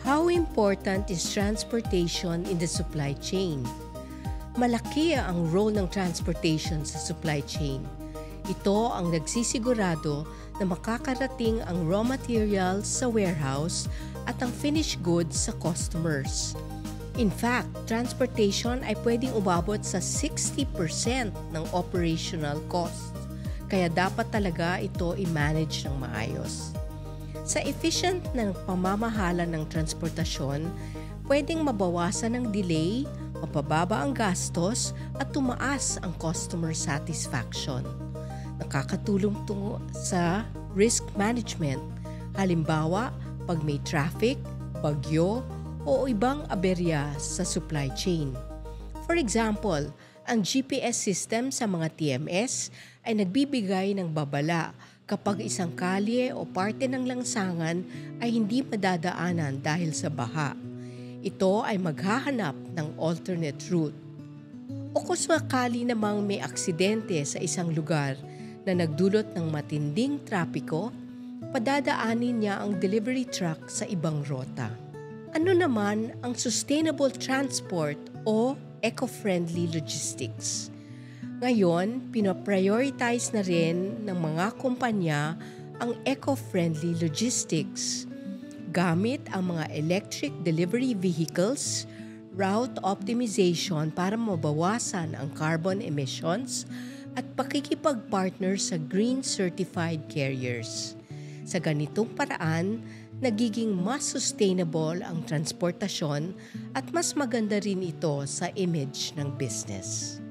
How important is transportation in the supply chain? Malaki ang role ng transportation sa supply chain. Ito ang nagsisigurado na makakarating ang raw materials sa warehouse at ang finished goods sa customers. In fact, transportation ay pwedeng umabot sa 60% ng operational costs, kaya dapat talaga ito i-manage ng maayos. Sa efficient na pamamahala ng transportasyon, pwedeng mabawasan ang delay, mapababa ang gastos at tumaas ang customer satisfaction. Nakakatulong ito sa risk management. Halimbawa, pag may traffic, bagyo, o ibang aberya sa supply chain. For example, ang GPS system sa mga TMS ay nagbibigay ng babala kapag isang kalye o parte ng langsangan ay hindi madadaanan dahil sa baha. Ito ay maghahanap ng alternate route. O kung sakali namang may aksidente sa isang lugar na nagdulot ng matinding trapiko, padadaanin niya ang delivery truck sa ibang rota. Ano naman ang sustainable transport o eco-friendly logistics? Ngayon, pinaprioritize na rin ng mga kumpanya ang eco-friendly logistics gamit ang mga electric delivery vehicles, route optimization para mabawasan ang carbon emissions at pakikipag-partner sa green certified carriers. Sa ganitong paraan, nagiging mas sustainable ang transportasyon at mas maganda rin ito sa image ng business.